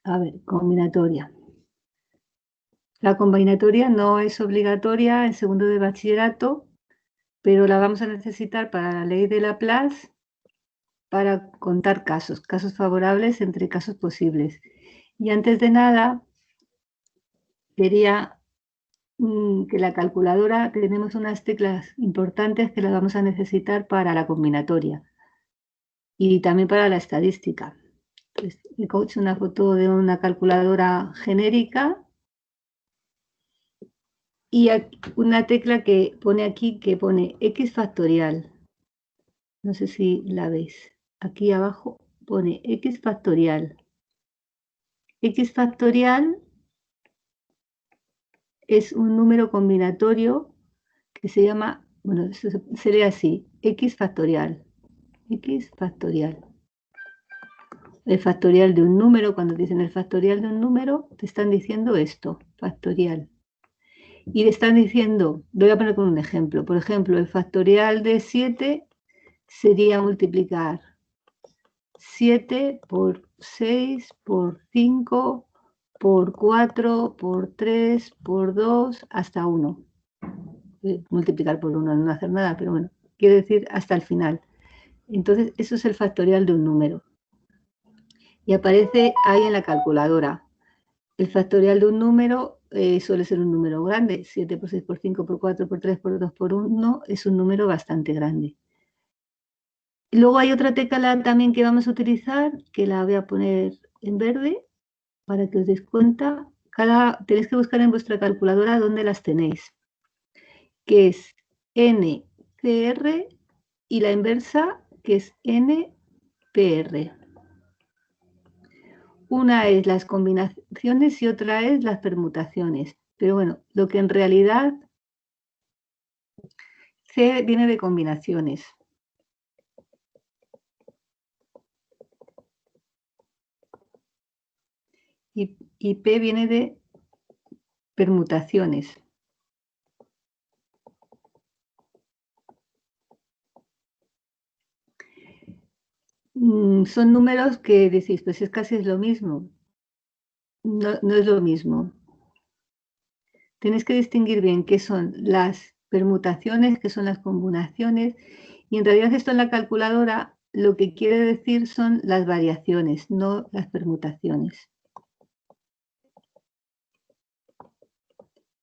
A ver, combinatoria. La combinatoria no es obligatoria en segundo de bachillerato, pero la vamos a necesitar para la ley de Laplace para contar casos favorables entre casos posibles. Y antes de nada, quería que la calculadora, tenemos unas teclas importantes que las vamos a necesitar para la combinatoria y también para la estadística. Entonces, he hecho una foto de una calculadora genérica y una tecla que pone aquí, que pone x factorial. No sé si la veis. Aquí abajo pone x factorial. X factorial es un número combinatorio que se llama, bueno, esto se lee así, x factorial. X factorial. El factorial de un número, cuando dicen el factorial de un número, te están diciendo esto, factorial. Y le están diciendo, voy a poner con un ejemplo, por ejemplo, el factorial de 7 sería multiplicar 7 por 6, por 5, por 4, por 3, por 2, hasta 1. Multiplicar por 1 no hacer nada, pero bueno, quiere decir hasta el final. Entonces, eso es el factorial de un número. Y aparece ahí en la calculadora. El factorial de un número suele ser un número grande. 7 por 6 por 5 por 4 por 3 por 2 por 1 es un número bastante grande. Luego hay otra tecla también que vamos a utilizar, que la voy a poner en verde para que os deis cuenta. Tenéis que buscar en vuestra calculadora dónde las tenéis, que es NCR y la inversa, que es NPR. Una es las combinaciones y otra es las permutaciones. Pero bueno, lo que en realidad C viene de combinaciones. Y P viene de permutaciones. Son números que decís, pues es casi lo mismo. No es lo mismo. Tenéis que distinguir bien qué son las permutaciones, qué son las combinaciones, y en realidad esto en la calculadora lo que quiere decir son las variaciones, no las permutaciones.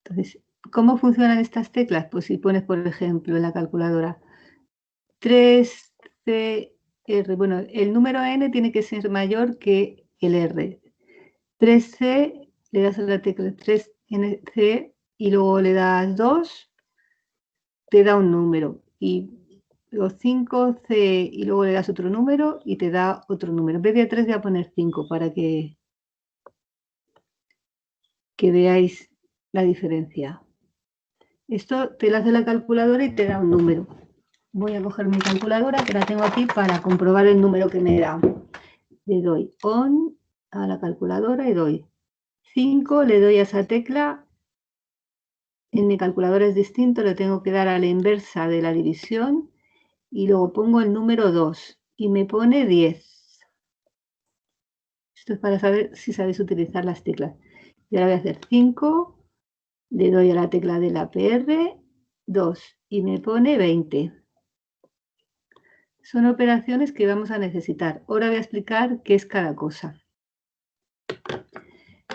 Entonces, ¿cómo funcionan estas teclas? Pues si pones, por ejemplo, en la calculadora 3CR, bueno, el número n tiene que ser mayor que el r. 3C, le das a la tecla 3NC y luego le das 2, te da un número. Y los 5C y luego le das otro número y te da otro número. En vez de 3 voy a poner 5 para que veáis la diferencia. Esto te lo hace la calculadora y te da un número. Voy a coger mi calculadora, que la tengo aquí, para comprobar el número que me da. Le doy on a la calculadora y doy 5, le doy a esa tecla. En mi calculadora es distinto, le tengo que dar a la inversa de la división y luego pongo el número 2 y me pone 10. Esto es para saber si sabéis utilizar las teclas. Y ahora voy a hacer 5, le doy a la tecla de la PR, 2 y me pone 20. Son operaciones que vamos a necesitar. Ahora voy a explicar qué es cada cosa.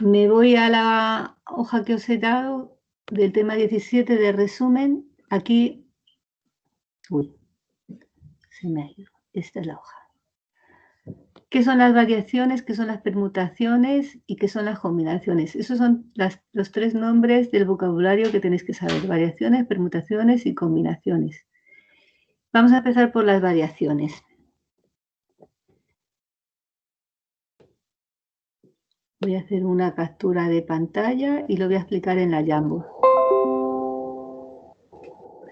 Me voy a la hoja que os he dado del tema 17 de resumen. Aquí, se me ha ido. Esta es la hoja. ¿Qué son las variaciones? ¿Qué son las permutaciones? ¿Y qué son las combinaciones? Esos son los 3 nombres del vocabulario que tenéis que saber. Variaciones, permutaciones y combinaciones. Vamos a empezar por las variaciones. Voy a hacer una captura de pantalla y lo voy a explicar en la Jamboard.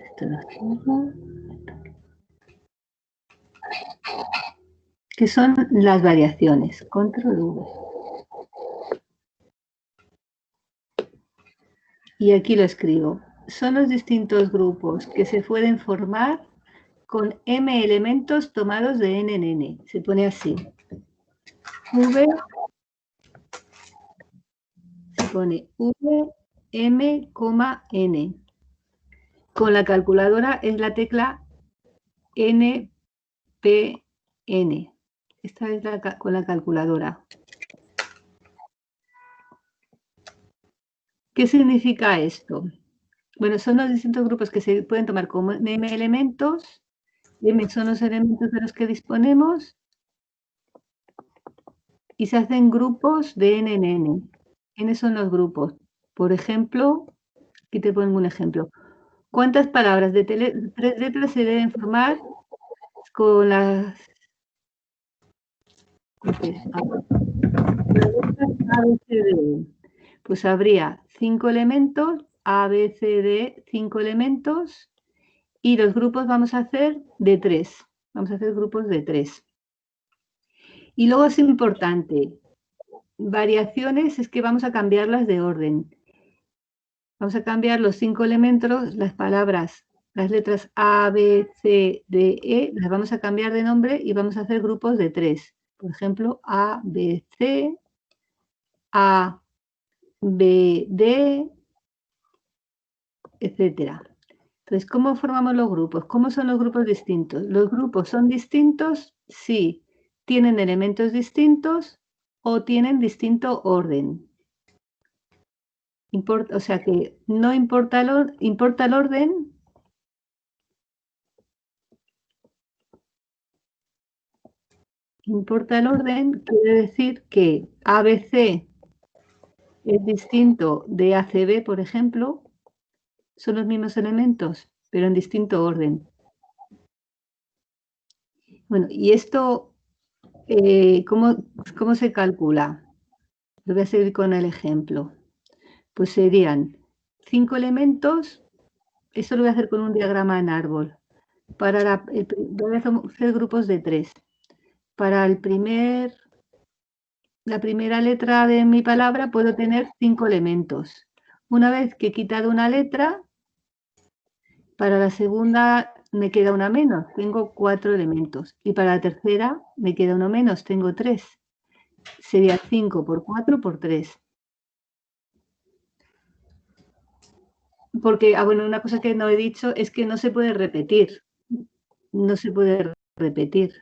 Esto lo cierro. ¿Qué son las variaciones? Control V. Y aquí lo escribo. Son los distintos grupos que se pueden formar con m elementos tomados de n en n. Se pone así. V pone V, M, N. Con la calculadora es la tecla N, P, N. Esta es con la calculadora. ¿Qué significa esto? Bueno, son los distintos grupos que se pueden tomar como M elementos. M son los elementos de los que disponemos. Y se hacen grupos de N en N. N son los grupos. Por ejemplo, aquí te pongo un ejemplo. ¿Cuántas palabras de 3 letras se deben formar con las letras A, B, C, D? Pues habría 5 elementos, A, B, C, D, 5 elementos, y los grupos vamos a hacer de 3. Vamos a hacer grupos de 3. Y luego es importante, variaciones es que vamos a cambiarlas de orden. Vamos a cambiar los 5 elementos, las palabras, las letras A, B, C, D, E, las vamos a cambiar de nombre y vamos a hacer grupos de 3. Por ejemplo, A, B, C, A, B, D, etcétera. Entonces, ¿cómo formamos los grupos? ¿Cómo son los grupos distintos? Los grupos son distintos si tienen elementos distintos o tienen distinto orden. O sea que no importa importa el orden. Importa el orden, quiere decir que ABC es distinto de ACB, por ejemplo, son los mismos elementos, pero en distinto orden. Bueno, y esto, ¿cómo se calcula? Lo voy a seguir con el ejemplo. Pues serían 5 elementos, esto lo voy a hacer con un diagrama en árbol. Voy a hacer grupos de 3. Para la primera letra de mi palabra puedo tener 5 elementos. Una vez que he quitado una letra, para la segunda me queda una menos, tengo 4 elementos. Y para la tercera me queda uno menos, tengo 3. Sería 5 por 4 por 3. Porque, bueno, una cosa que no he dicho es que no se puede repetir. No se puede repetir.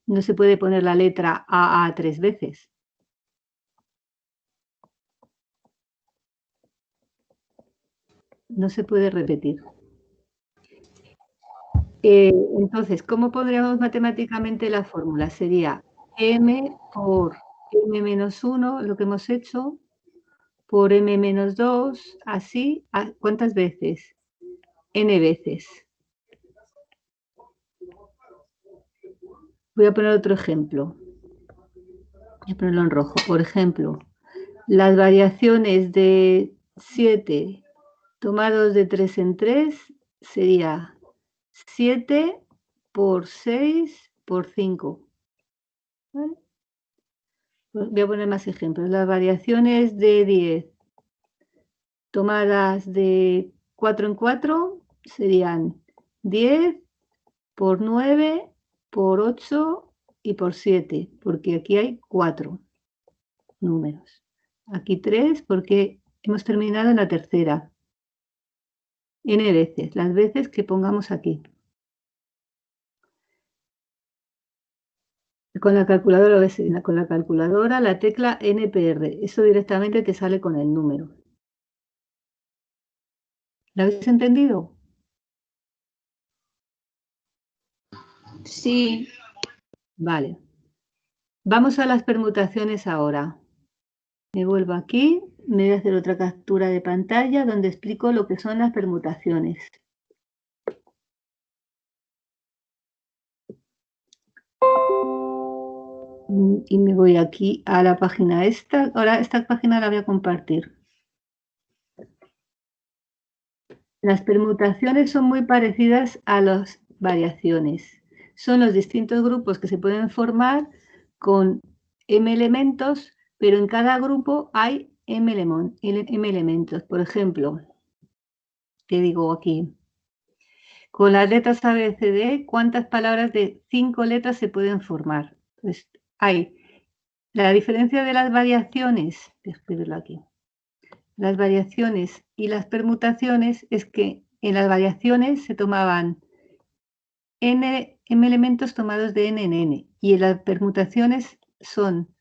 No se puede poner la letra A 3 veces. No se puede repetir. Entonces, ¿cómo pondríamos matemáticamente la fórmula? Sería m por m menos 1, lo que hemos hecho, por m menos 2, así, ¿cuántas veces? N veces. Voy a poner otro ejemplo. Voy a ponerlo en rojo. Por ejemplo, las variaciones de 7 tomados de 3 en 3 sería 7 por 6 por 5. ¿Vale? Voy a poner más ejemplos. Las variaciones de 10 tomadas de 4 en 4 serían 10 por 9 por 8 y por 7, porque aquí hay 4 números. Aquí 3 porque hemos terminado en la tercera. N veces, las veces que pongamos aquí. Con la calculadora, la tecla NPR. Eso directamente te sale con el número. ¿Lo habéis entendido? Sí. Vale. Vamos a las permutaciones ahora. Me vuelvo aquí, me voy a hacer otra captura de pantalla donde explico lo que son las permutaciones. Y me voy aquí a la página esta. Ahora esta página la voy a compartir. Las permutaciones son muy parecidas a las variaciones. Son los distintos grupos que se pueden formar con m elementos, pero en cada grupo hay m elementos. Por ejemplo, te digo aquí, con las letras A, B, C, D, ¿cuántas palabras de 5 letras se pueden formar? Pues hay La diferencia de las variaciones, voy a escribirlo aquí, las variaciones y las permutaciones es que en las variaciones se tomaban m elementos tomados de n en n, y en las permutaciones son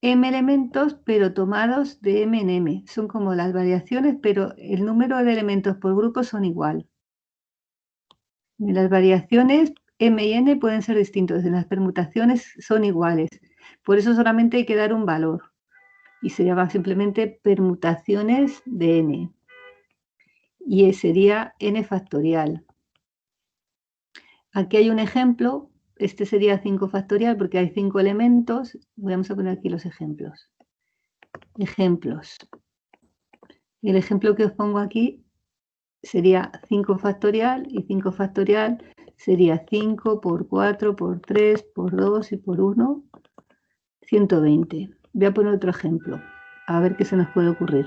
m elementos pero tomados de m en m. Son como las variaciones, pero el número de elementos por grupo son igual. En las variaciones m y n pueden ser distintos, en las permutaciones son iguales. Por eso solamente hay que dar un valor y se llama simplemente permutaciones de n. Y sería n factorial. Aquí hay un ejemplo, este sería 5 factorial porque hay 5 elementos. Vamos a poner aquí los ejemplos. Ejemplos. El ejemplo que os pongo aquí sería 5 factorial y 5 factorial sería 5 por 4 por 3 por 2 y por 1, 120. Voy a poner otro ejemplo, a ver qué se nos puede ocurrir.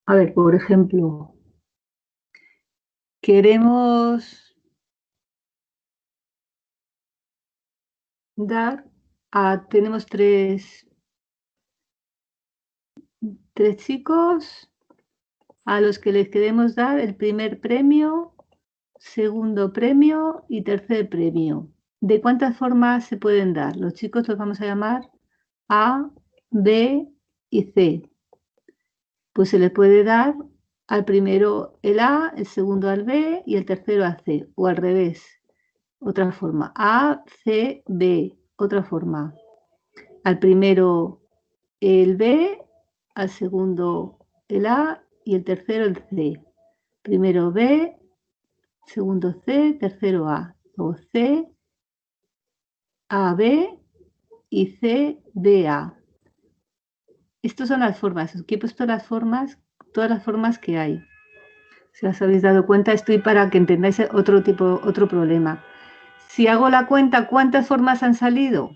A ver, por ejemplo, queremos dar tenemos tres chicos a los que les queremos dar el primer premio, segundo premio y tercer premio. ¿De cuántas formas se pueden dar? Los chicos los vamos a llamar A, B y C. Pues se le puede dar al primero el A, el segundo al B y el tercero al C, o al revés. Otra forma, A, C, B. Otra forma, al primero el B, al segundo el A y el tercero el C. Primero B, segundo C, tercero A. O C, A, B y C, B, A. Estas son las formas. Aquí he puesto las formas, todas las formas que hay. Si os habéis dado cuenta, estoy para que entendáis otro problema. Si hago la cuenta, ¿cuántas formas han salido?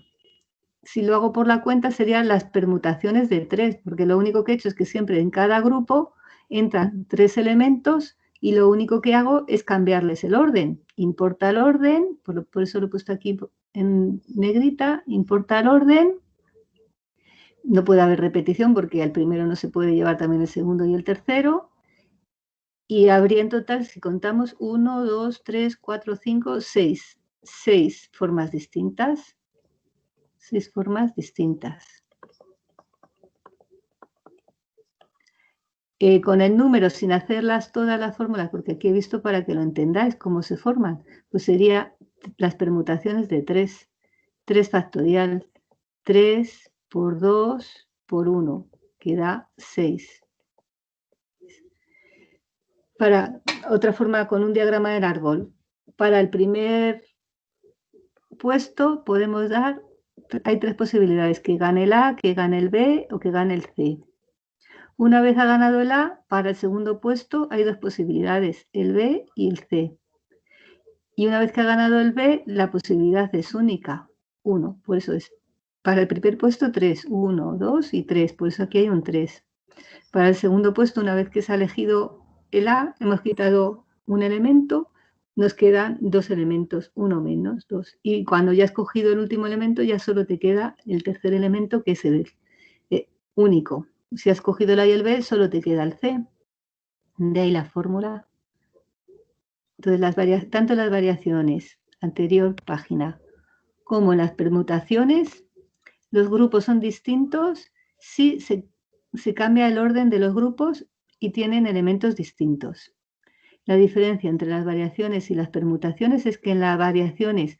Si lo hago por la cuenta, serían las permutaciones de 3, porque lo único que he hecho es que siempre en cada grupo entran 3 elementos y lo único que hago es cambiarles el orden. Importa el orden, por eso lo he puesto aquí en negrita, importa el orden. No puede haber repetición porque al primero no se puede llevar también el segundo y el tercero. Y habría en total, si contamos, 1, 2, 3, 4, 5, 6. 6 formas distintas. 6 formas distintas. Con el número, sin hacerlas todas las fórmulas, porque aquí he visto para que lo entendáis cómo se forman, pues sería las permutaciones de 3. 3 factorial. 3 por 2 por 1, que da 6. Para otra forma, con un diagrama del árbol, para el primer puesto podemos dar, hay 3 posibilidades, que gane el A, que gane el B o que gane el C. Una vez ha ganado el A, para el segundo puesto hay 2 posibilidades, el B y el C. Y una vez que ha ganado el B, la posibilidad es única, 1. Por eso es, para el primer puesto 3, 1, 2 y 3, por eso aquí hay un 3. Para el segundo puesto, una vez que se ha elegido el A, hemos quitado un elemento, nos quedan 2 elementos, 1 menos 2. Y cuando ya has cogido el último elemento, ya solo te queda el tercer elemento, que es el único. Si has cogido el A y el B, solo te queda el C. De ahí la fórmula. Entonces, tanto las variaciones, anterior página, como las permutaciones, los grupos son distintos si se cambia el orden de los grupos y tienen elementos distintos. La diferencia entre las variaciones y las permutaciones es que en las variaciones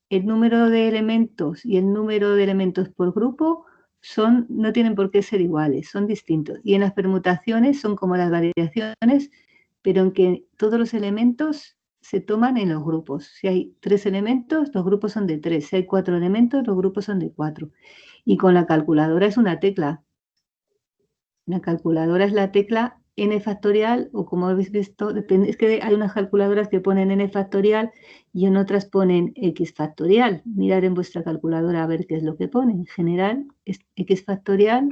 el número de elementos y el número de elementos por grupo no tienen por qué ser iguales, son distintos. Y en las permutaciones son como las variaciones, pero en que todos los elementos se toman en los grupos. Si hay 3 elementos, los grupos son de 3. Si hay 4 elementos, los grupos son de 4. Y con la calculadora es una tecla. La calculadora es la tecla n factorial, o como habéis visto, depende, es que hay unas calculadoras que ponen n factorial y en otras ponen x factorial. Mirad en vuestra calculadora a ver qué es lo que pone. En general es x factorial.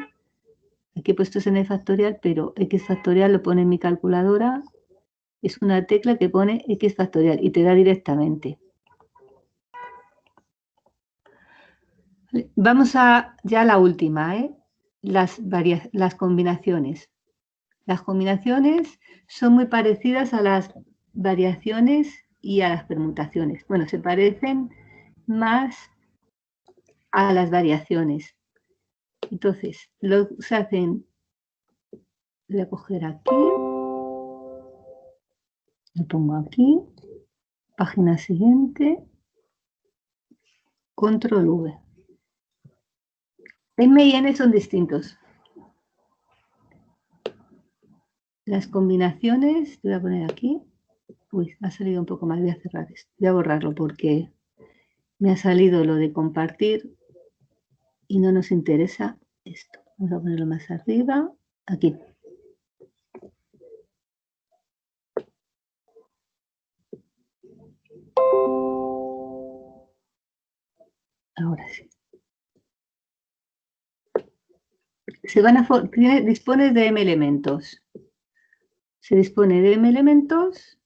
Aquí he puesto es n factorial, pero x factorial lo pone en mi calculadora. Es una tecla que pone x factorial y te da directamente. Vamos a ya la última, las combinaciones. Las combinaciones son muy parecidas a las variaciones y a las permutaciones. Bueno, se parecen más a las variaciones. Entonces, se hacen, voy a coger aquí, lo pongo aquí, página siguiente, control V. M y N son distintos. Las combinaciones, voy a poner aquí, uy, ha salido un poco mal, voy a cerrar esto, voy a borrarlo porque me ha salido lo de compartir y no nos interesa esto. Vamos a ponerlo más arriba, aquí. Ahora sí. Dispone de M elementos. Se dispone de M elementos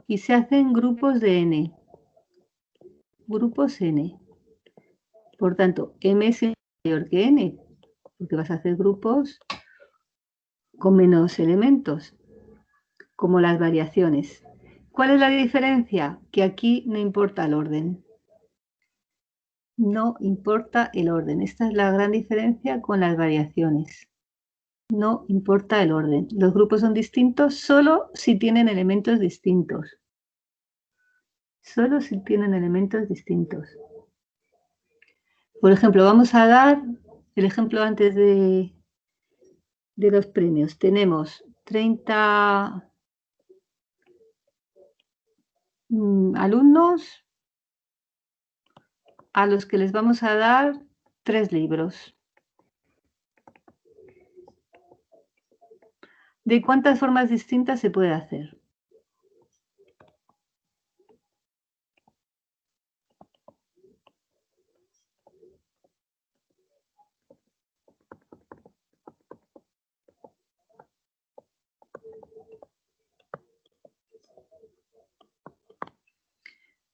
y se hacen grupos de N. Grupos N. Por tanto, M es mayor que N, porque vas a hacer grupos con menos elementos, como las variaciones. ¿Cuál es la diferencia? Que aquí no importa el orden. No importa el orden. Esta es la gran diferencia con las variaciones. No importa el orden. Los grupos son distintos solo si tienen elementos distintos. Solo si tienen elementos distintos. Por ejemplo, vamos a dar el ejemplo antes de los premios. Tenemos 30 alumnos a los que les vamos a dar 3 libros. ¿De cuántas formas distintas se puede hacer?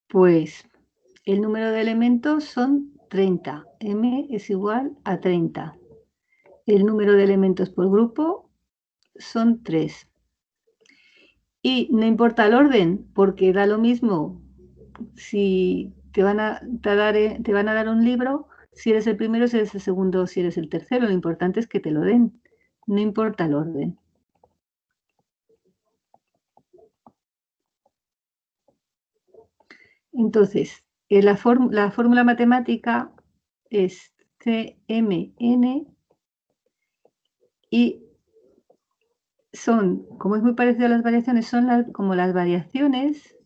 Pues el número de elementos son 30. M es igual a 30. El número de elementos por grupo son 3. Y no importa el orden, porque da lo mismo si te van a dar un libro, si eres el primero, si eres el segundo, si eres el tercero. Lo importante es que te lo den. No importa el orden. Entonces, la fórmula matemática es CMN y son, como es muy parecido a las variaciones, son como las variaciones,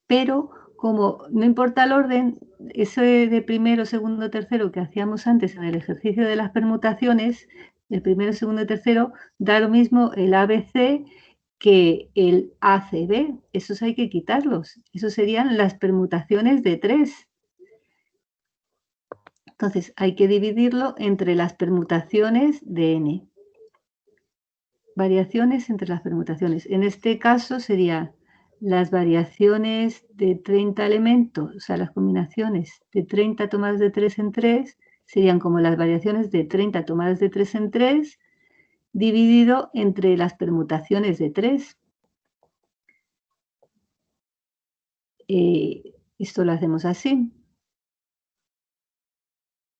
pero como no importa el orden, eso de primero, segundo, tercero que hacíamos antes en el ejercicio de las permutaciones, el primero, segundo y tercero, da lo mismo el ABC que el ACB. Esos hay que quitarlos. Esos serían las permutaciones de 3. Entonces, hay que dividirlo entre las permutaciones de n. Variaciones entre las permutaciones. En este caso serían las variaciones de 30 elementos, o sea, las combinaciones de 30 tomadas de 3 en 3, serían como las variaciones de 30 tomadas de 3 en 3, dividido entre las permutaciones de 3. Esto lo hacemos así.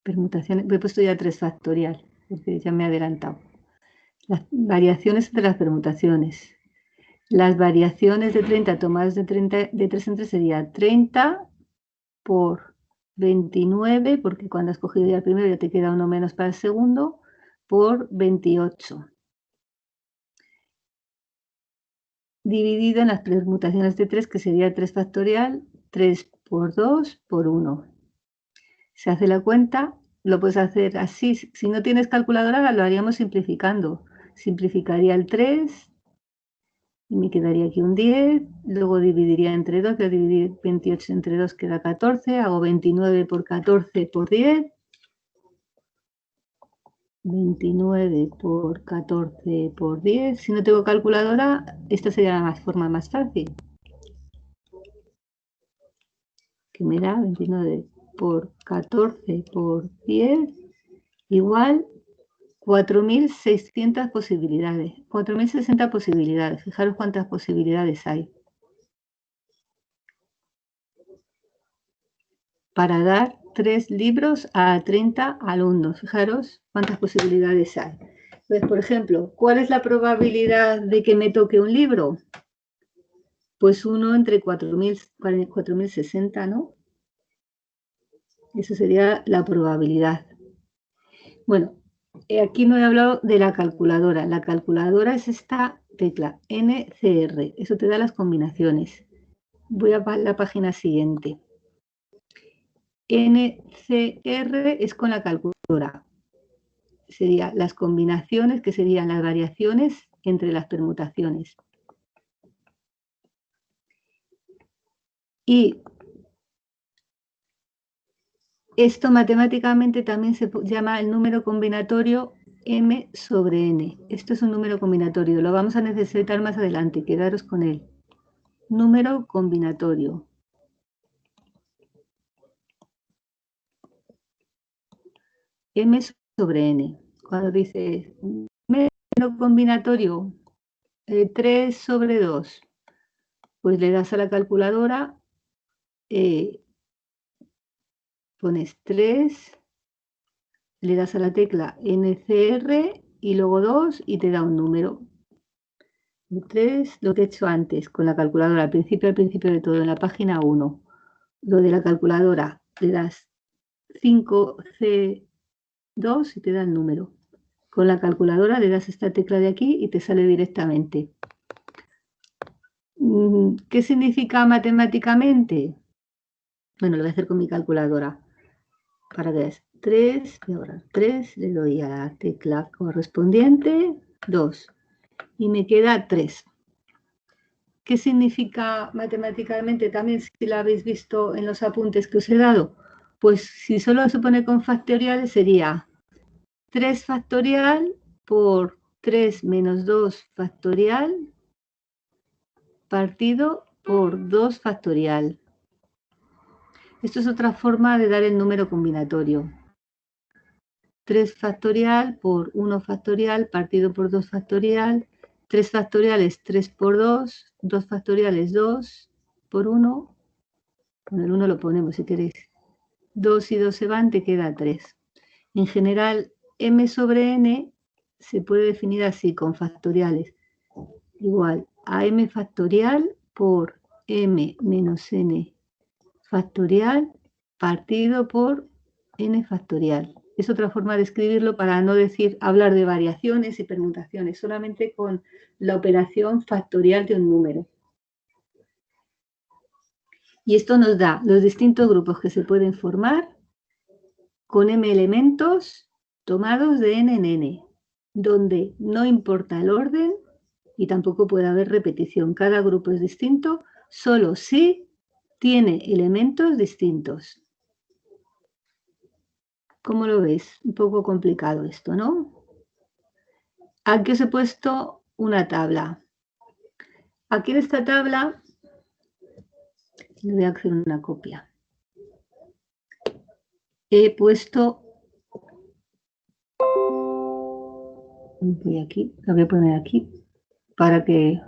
Permutaciones, he puesto ya 3 factorial, porque ya me he adelantado. Las variaciones entre las permutaciones. Las variaciones de 30 tomadas de 3 en 3 sería 30 por 29, porque cuando has cogido ya el primero ya te queda uno menos para el segundo, por 28. Dividido en las permutaciones de 3, que sería 3 factorial, 3 por 2 por 1. Se hace la cuenta, lo puedes hacer así. Si no tienes calculadora, lo haríamos simplificando. Simplificaría el 3 y me quedaría aquí un 10, luego dividiría entre 2, voy a dividir 28 entre 2 queda 14, hago 29 por 14 por 10, 29 por 14 por 10, si no tengo calculadora, esta sería la forma más fácil. que me da 29 por 14 por 10 igual 4.600 posibilidades. 4.060 posibilidades. Fijaros cuántas posibilidades hay. Para dar 3 libros a 30 alumnos. Fijaros cuántas posibilidades hay. Pues, por ejemplo, ¿cuál es la probabilidad de que me toque un libro? Pues 1 entre 4.060, ¿no? Esa sería la probabilidad. Bueno, aquí no he hablado de la calculadora. La calculadora es esta tecla, NCR. Eso te da las combinaciones. Voy a la página siguiente. NCR es con la calculadora. Serían las combinaciones, que serían las variaciones entre las permutaciones. Y esto matemáticamente también se llama el número combinatorio M sobre N. Esto es un número combinatorio, lo vamos a necesitar más adelante, quedaros con él. Número combinatorio. M sobre N. Cuando dices número combinatorio 3 sobre 2, pues le das a la calculadora, pones 3, le das a la tecla NCR y luego 2 y te da un número. 3, lo que he hecho antes con la calculadora, al principio de todo, en la página 1. Lo de la calculadora, le das 5C2 y te da el número. Con la calculadora le das esta tecla de aquí y te sale directamente. ¿Qué significa matemáticamente? Bueno, lo voy a hacer con mi calculadora. Para que veas, 3, voy a borrar 3, le doy a la tecla correspondiente, 2, y me queda 3. ¿Qué significa matemáticamente? También, si lo habéis visto en los apuntes que os he dado, pues si solo se pone con factoriales sería 3 factorial por 3 menos 2 factorial partido por 2 factorial. Esto es otra forma de dar el número combinatorio. 3 factorial por 1 factorial partido por 2 factorial. 3 factoriales 3 por 2. 2 factoriales 2 por 1. Con el 1 lo ponemos si queréis. 2 y 2 se van, te queda 3. En general, m sobre n se puede definir así, con factoriales. Igual a m factorial por m menos n factorial partido por n factorial. Es otra forma de escribirlo para no decir, hablar de variaciones y permutaciones, solamente con la operación factorial de un número. Y esto nos da los distintos grupos que se pueden formar con m elementos tomados de n en n, donde no importa el orden y tampoco puede haber repetición. Cada grupo es distinto, solo si tiene elementos distintos. ¿Cómo lo veis? Un poco complicado esto, ¿no? Aquí os he puesto una tabla. Aquí en esta tabla, le voy a hacer una copia. He puesto, la voy a poner aquí, para que,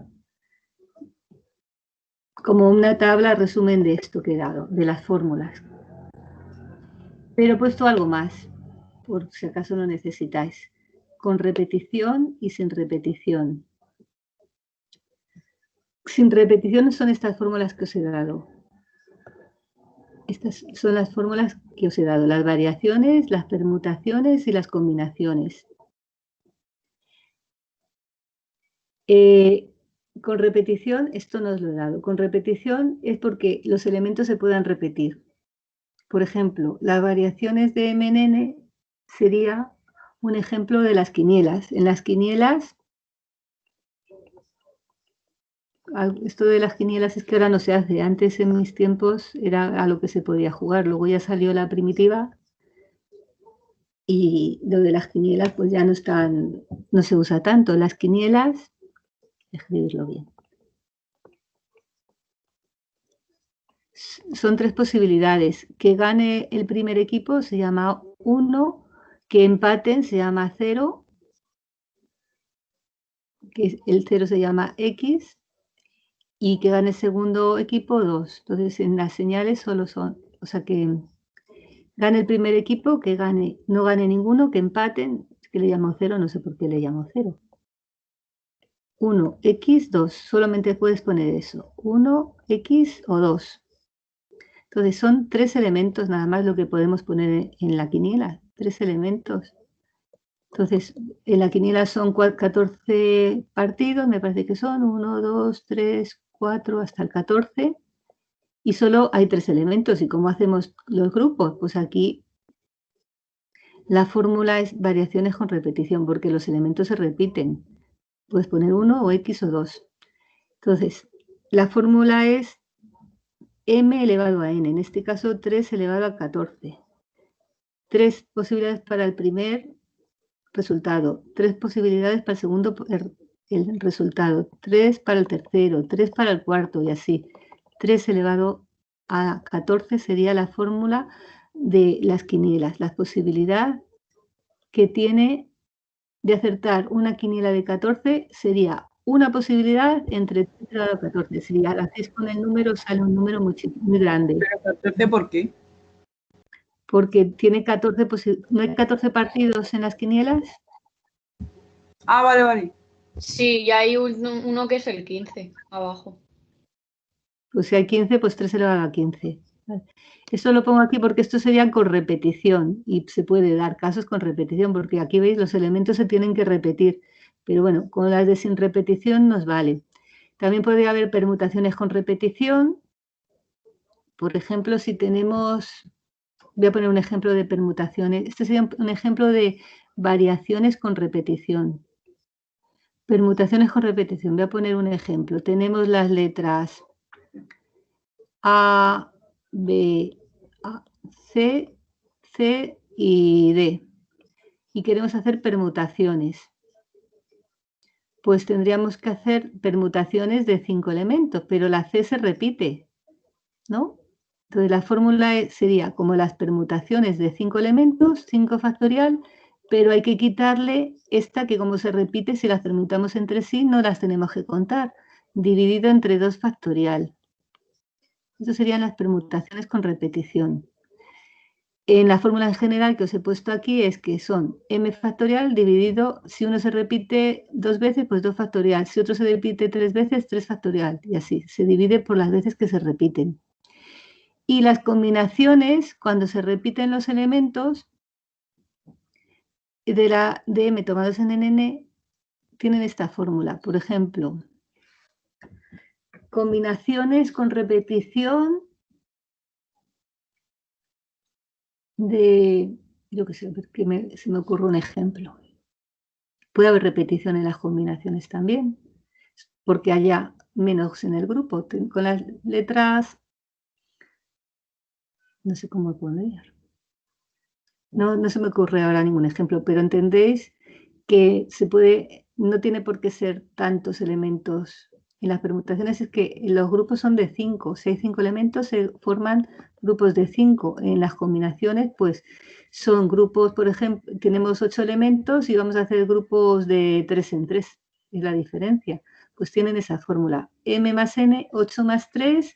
como una tabla resumen de esto que he dado, de las fórmulas. Pero he puesto algo más, por si acaso lo necesitáis, con repetición y sin repetición. Sin repetición son estas fórmulas que os he dado. Estas son las fórmulas que os he dado, las variaciones, las permutaciones y las combinaciones. Con repetición, esto no os lo he dado. Con repetición es porque los elementos se puedan repetir. Por ejemplo, las variaciones de m en n sería un ejemplo de las quinielas. En las quinielas, esto de las quinielas es que ahora no se hace. Antes, en mis tiempos, era a lo que se podía jugar. Luego ya salió la primitiva y lo de las quinielas pues ya no se usa tanto. Las quinielas, escribirlo bien. Son 3 posibilidades. Que gane el primer equipo se llama 1, que empaten se llama 0, que el 0 se llama X, y que gane el segundo equipo 2. Entonces, en las señales solo son, o sea, que gane el primer equipo, que gane, no gane ninguno, que empaten, que le llamo 0, no sé por qué le llamo 0. 1, X, 2, solamente puedes poner eso, 1, X o 2. Entonces son 3 elementos nada más lo que podemos poner en la quiniela, 3 elementos. Entonces, en la quiniela son 14 partidos, me parece que son 1, 2, 3, 4, hasta el 14. Y solo hay 3 elementos. ¿Y cómo hacemos los grupos? Pues aquí la fórmula es variaciones con repetición, porque los elementos se repiten. Puedes poner 1 o X o 2. Entonces, la fórmula es m elevado a n, en este caso 3 elevado a 14. 3 posibilidades para el primer resultado, 3 posibilidades para el segundo el resultado, 3 para el tercero, 3 para el cuarto y así. 3 elevado a 14 sería la fórmula de las quinielas, la posibilidad que tiene de acertar una quiniela de 14 sería una posibilidad entre 3 elevado a 14. Si la hacéis con el número, sale un número muy grande. ¿Pero 14 por qué? Porque tiene 14 ¿no hay 14 partidos en las quinielas? Ah, vale, vale. Sí, y hay uno que es el 15, abajo. Pues si hay 15, pues 3 elevado a 15. Esto lo pongo aquí porque esto sería con repetición y se puede dar casos con repetición porque aquí veis los elementos se tienen que repetir. Pero bueno, con las de sin repetición nos vale. También podría haber permutaciones con repetición. Por ejemplo, si tenemos, voy a poner un ejemplo de permutaciones. Este sería un ejemplo de variaciones con repetición. Permutaciones con repetición. Voy a poner un ejemplo. Tenemos las letras A, B, C, C y D. Y queremos hacer permutaciones. Pues tendríamos que hacer permutaciones de 5 elementos, pero la C se repite, ¿no? Entonces la fórmula sería como las permutaciones de 5 elementos, 5 factorial, pero hay que quitarle esta que como se repite, si las permutamos entre sí, no las tenemos que contar, dividido entre 2 factorial. Estas serían las permutaciones con repetición. En la fórmula en general que os he puesto aquí es que son m factorial dividido, si uno se repite 2 veces, pues 2 factorial. Si otro se repite 3 veces, 3 factorial. Y así, se divide por las veces que se repiten. Y las combinaciones, cuando se repiten los elementos de m tomados en n, tienen esta fórmula. Por ejemplo, combinaciones con repetición de, yo qué sé, que se me ocurre un ejemplo. Puede haber repetición en las combinaciones también, porque haya menos en el grupo. Con las letras, no sé cómo poner. No se me ocurre ahora ningún ejemplo, pero entendéis que se puede, no tiene por qué ser tantos elementos. En las permutaciones es que los grupos son de 5. Si hay 5 elementos, se forman grupos de 5. En las combinaciones, pues son grupos, por ejemplo, tenemos 8 elementos y vamos a hacer grupos de 3 en 3. Es la diferencia. Pues tienen esa fórmula. M más n, 8 más 3,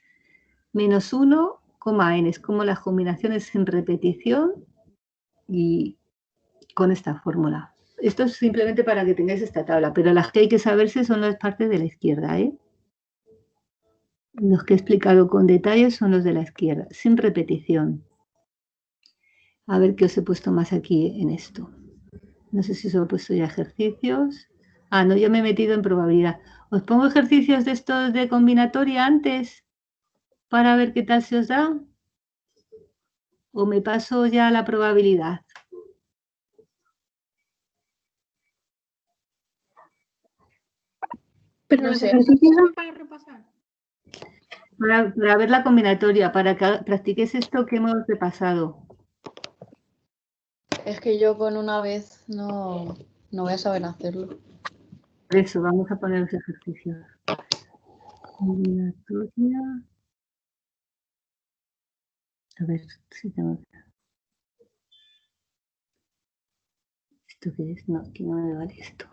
menos 1, n. Es como las combinaciones en repetición y con esta fórmula. Esto es simplemente para que tengáis esta tabla, pero las que hay que saberse son las partes de la izquierda, ¿eh? Los que he explicado con detalle son los de la izquierda, sin repetición. A ver qué os he puesto más aquí en esto. No sé si os he puesto ya ejercicios. Ah, no, yo me he metido en probabilidad. ¿Os pongo ejercicios de estos de combinatoria antes para ver qué tal se os da? ¿O me paso ya a la probabilidad? Pero No los sé. ejercicios son para repasar. Para ver la combinatoria, para que practiquéis esto que hemos repasado. Es que yo con una vez no voy a saber hacerlo. Por eso, vamos a poner los ejercicios. Combinatoria. A ver si tengo... ¿Esto qué es? No, aquí no me vale esto.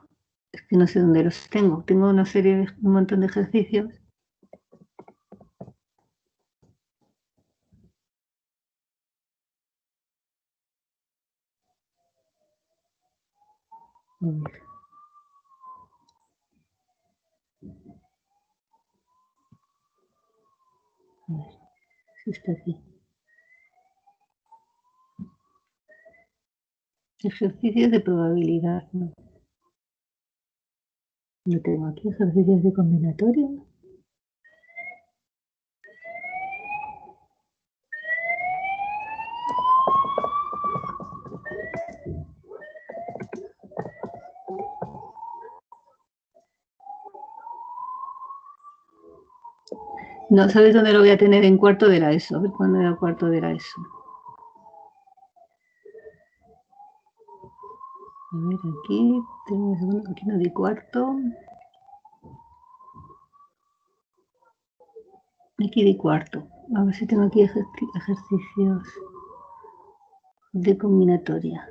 Es que no sé dónde los tengo. Tengo una serie de un montón de ejercicios. A ver. A ver si está aquí. Ejercicios de probabilidad. No, no tengo aquí ejercicios de combinatoria. No, ¿sabes dónde lo voy a tener? En cuarto de la ESO. A ver cuándo era cuarto de la ESO. A ver, aquí, aquí no di cuarto. Aquí di cuarto. A ver si tengo aquí ejercicios de combinatoria.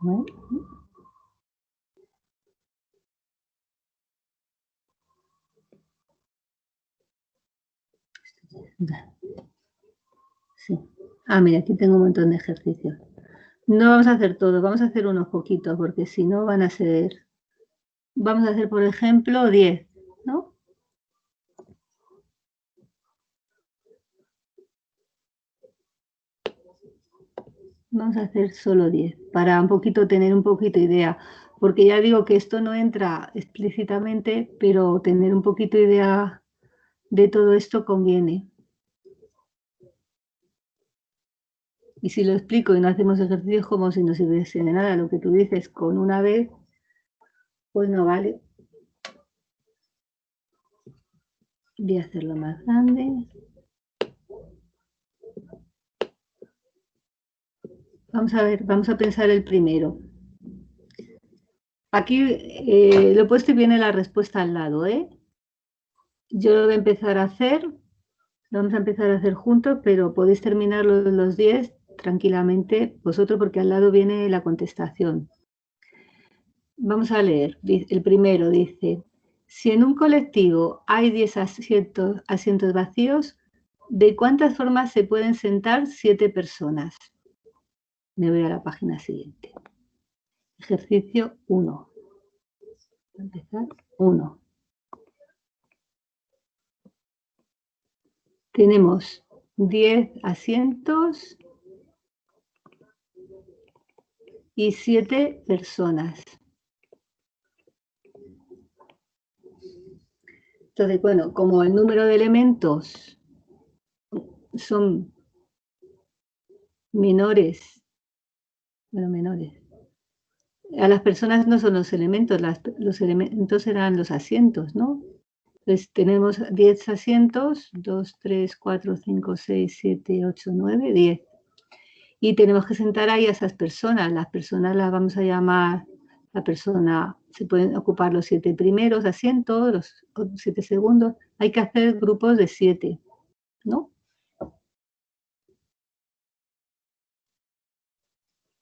¿Vale? Sí. Ah, mira, aquí tengo un montón de ejercicios. No vamos a hacer todo, vamos a hacer unos poquitos, porque si no van a ser... Vamos a hacer, por ejemplo, 10, ¿no? Vamos a hacer solo 10, para un poquito tener un poquito idea, porque ya digo que esto no entra explícitamente, pero tener un poquito idea de todo esto conviene. Y si lo explico y no hacemos ejercicios como si no sirviese de nada, lo que tú dices con una vez, pues no vale. Voy a hacerlo más grande. Vamos a ver, vamos a pensar el primero. Aquí lo he puesto y viene la respuesta al lado, ¿eh? Yo lo voy a empezar a hacer, lo vamos a empezar a hacer juntos, pero podéis terminar los 10 tranquilamente vosotros porque al lado viene la contestación. Vamos a leer. El primero dice, si en un colectivo hay 10 asientos vacíos, ¿de cuántas formas se pueden sentar 7 personas? Me voy a la página siguiente. Ejercicio 1. Empezar 1. Tenemos 10 asientos y 7 personas. Entonces, bueno, como el número de elementos son menores, a las personas no son los elementos, los elementos serán los asientos, ¿no? Entonces tenemos 10 asientos, 2, 3, 4, 5, 6, 7, 8, 9, 10. Y tenemos que sentar ahí a esas personas. Las personas las vamos a llamar, la persona, se pueden ocupar los 7 primeros asientos, los 7 segundos. Hay que hacer grupos de 7, ¿no?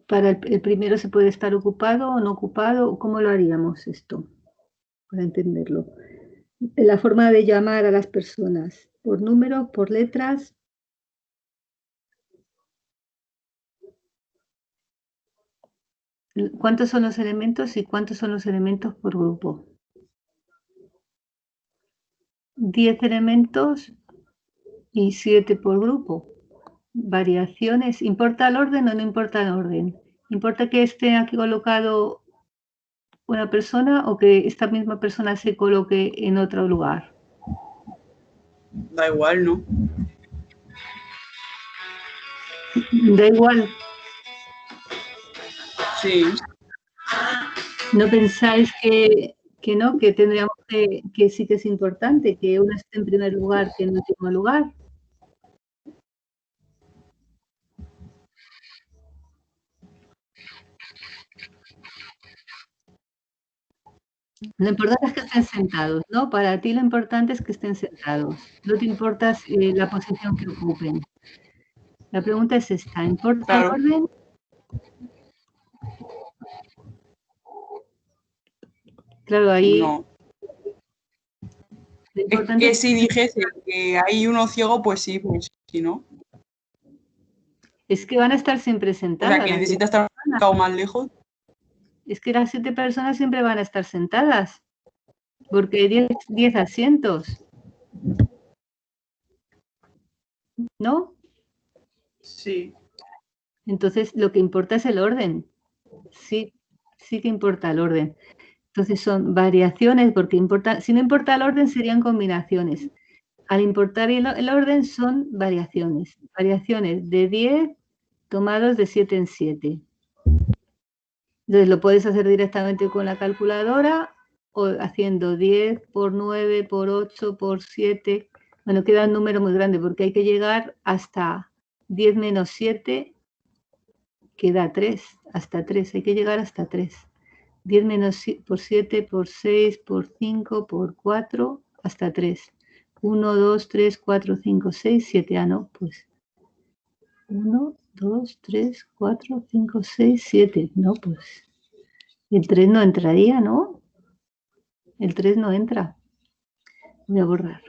Para el primero se puede estar ocupado o no ocupado. ¿Cómo lo haríamos esto? Para entenderlo. La forma de llamar a las personas, por números, por letras. ¿Cuántos son los elementos y cuántos son los elementos por grupo? 10 elementos y 7 por grupo. Variaciones. ¿Importa el orden o no importa el orden? ¿Importa que esté aquí colocado una persona o que esta misma persona se coloque en otro lugar? Da igual, ¿no? Da igual. Sí. ¿No pensáis que no? Que tendríamos que sí que es importante que uno esté en primer lugar que en último lugar. Lo importante es que estén sentados, ¿no? Para ti lo importante es que estén sentados. No te importa la posición que ocupen. La pregunta es esta, ¿importa el Claro. orden? Claro, ahí... No. Lo Es importante que es si dijese que hay uno ciego, pues sí, pues si no. que van a estar siempre O sentadas. sea, que las necesita 7 estar personas. más lejos. Es que las 7 personas siempre van a estar sentadas, porque hay 10 asientos, ¿no? Sí. Entonces, lo que importa es el orden. Sí, sí que importa el orden. Entonces, son variaciones, porque si no importa el orden, serían combinaciones. Al importar el orden, son variaciones. Variaciones de 10 tomados de 7 en 7. Entonces, lo puedes hacer directamente con la calculadora o haciendo 10 por 9 por 8 por 7. Bueno, queda un número muy grande porque hay que llegar hasta 10 menos 7, queda 3, hasta 3, hay que llegar hasta 3. 10 menos por 7 por 6 por 5 por 4 hasta 3. 1, 2, 3, 4, 5, 6, 7. Ah, no, pues 1, 2, 3, 4, 5, 6, 7. No, pues el 3 no entraría, ¿no? El 3 no entra. Voy a borrar.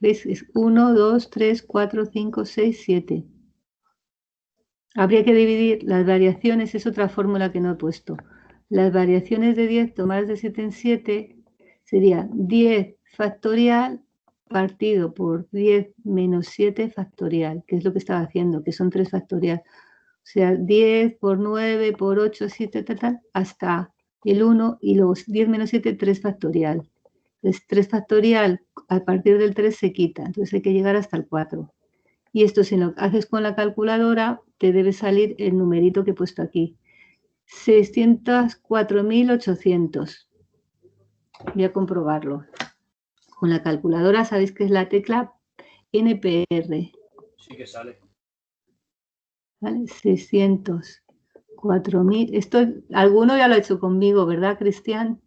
¿Veis? Es 1, 2, 3, 4, 5, 6, 7. Habría que dividir las variaciones, es otra fórmula que no he puesto. Las variaciones de 10 tomadas de 7 en 7 sería 10 factorial partido por 10 menos 7 factorial, que es lo que estaba haciendo, que son 3 factorial. O sea, 10 por 9 por 8, 7, tal, hasta el 1 y los 10 menos 7, 3 factorial. Entonces, 3 factorial a partir del 3 se quita, entonces hay que llegar hasta el 4. Y esto si lo haces con la calculadora, te debe salir el numerito que he puesto aquí. 604.800. Voy a comprobarlo. Con la calculadora sabéis que es la tecla NPR. Sí que sale. ¿Vale? 604.000. Esto alguno ya lo ha hecho conmigo, ¿verdad, Cristian?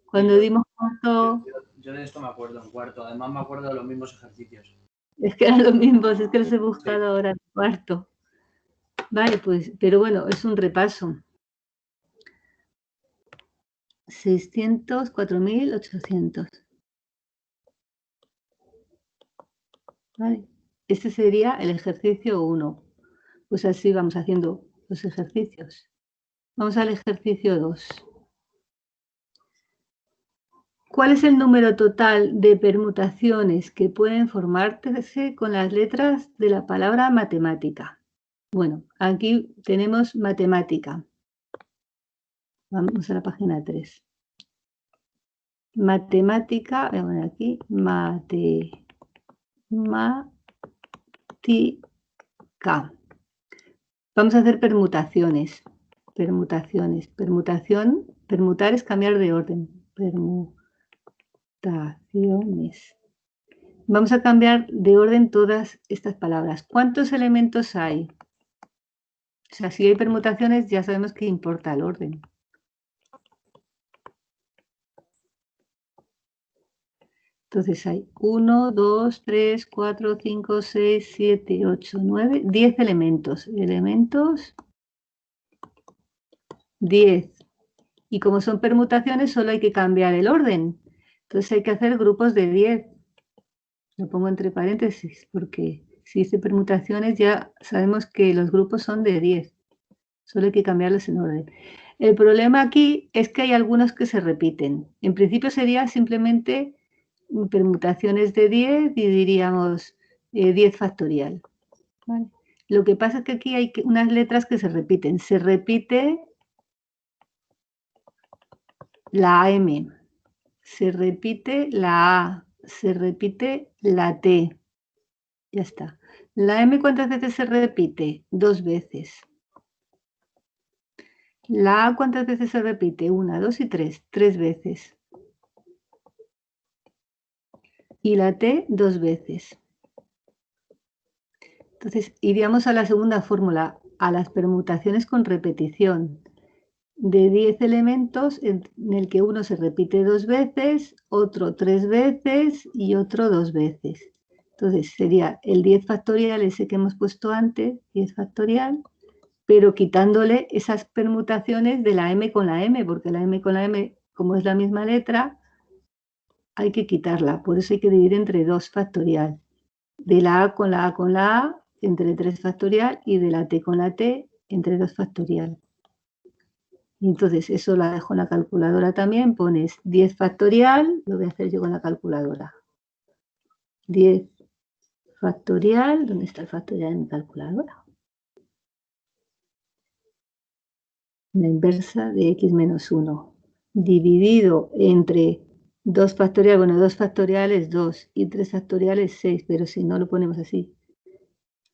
Cuando Sí, dimos cuánto... Yo de esto me acuerdo en cuarto. Además me acuerdo de los mismos ejercicios. Es que eran los mismos, es que los he buscado ahora en cuarto. Vale, pues, pero bueno, es un repaso. 604.800. ¿Vale? Este sería el ejercicio 1. Pues así vamos haciendo los ejercicios. Vamos al ejercicio 2. ¿Cuál es el número total de permutaciones que pueden formarse con las letras de la palabra matemática? Bueno, aquí tenemos matemática. Vamos a la página 3. Matemática, voy a poner aquí, matemática. Vamos a hacer permutaciones. Permutar es cambiar de orden. Permutaciones. Vamos a cambiar de orden todas estas palabras. ¿Cuántos elementos hay? O sea, si hay permutaciones ya sabemos que importa el orden. Entonces hay 1, 2, 3, 4, 5, 6, 7, 8, 9, 10 elementos. Elementos 10. Y como son permutaciones, solo hay que cambiar el orden. Entonces hay que hacer grupos de 10. Lo pongo entre paréntesis porque si dice permutaciones ya sabemos que los grupos son de 10. Solo hay que cambiarlos en orden. El problema aquí es que hay algunos que se repiten. En principio sería simplemente permutaciones de 10 y diríamos 10 factorial. ¿Vale? Lo que pasa es que aquí hay unas letras que se repiten. Se repite la M, se repite la A, se repite la T. Ya está. La M, ¿cuántas veces se repite? 2 veces. La A, ¿cuántas veces se repite? 1, 2 y 3. 3 veces. Y la T, 2 veces. Entonces, iríamos a la segunda fórmula, a las permutaciones con repetición. de 10 elementos en el que uno se repite 2 veces, otro 3 veces y otro 2 veces. Entonces sería el 10 factorial ese que hemos puesto antes, 10 factorial, pero quitándole esas permutaciones de la m con la m, porque la m con la m, como es la misma letra, hay que quitarla. Por eso hay que dividir entre 2 factorial. De la a con la a con la a, entre 3 factorial, y de la t con la t, entre 2 factorial. Y entonces eso la dejo en la calculadora también, pones 10 factorial, lo voy a hacer yo con la calculadora. 10 factorial, ¿dónde está el factorial en mi calculadora? La inversa de x menos 1, dividido entre 2 factorial, bueno, 2 factorial es 2 y 3 factorial es 6, pero si no lo ponemos así.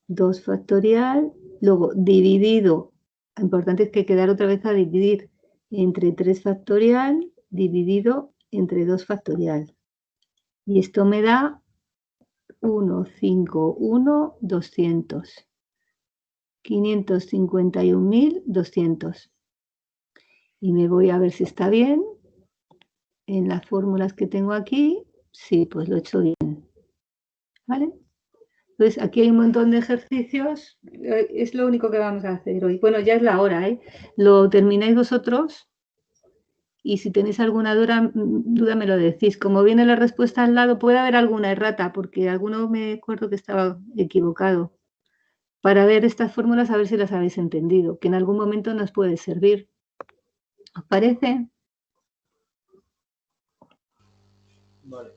2 factorial, luego dividido, lo importante es que quedar otra vez a dividir entre 3 factorial dividido entre 2 factorial. Y esto me da 151.200. 551.200. Y me voy a ver si está bien. En las fórmulas que tengo aquí, sí, pues lo he hecho bien. ¿Vale? Entonces, aquí hay un montón de ejercicios. Es lo único que vamos a hacer hoy. Bueno, ya es la hora, ¿eh? Lo termináis vosotros. Y si tenéis alguna duda me lo decís. Como viene la respuesta al lado, puede haber alguna errata, porque alguno me acuerdo que estaba equivocado. Para ver estas fórmulas, a ver si las habéis entendido, que en algún momento nos puede servir. ¿Os parece? Vale.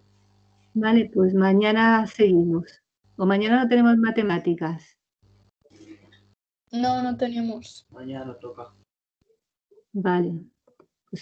Vale, pues mañana seguimos. O mañana no tenemos matemáticas. No, no teníamos. Mañana nos toca. Vale.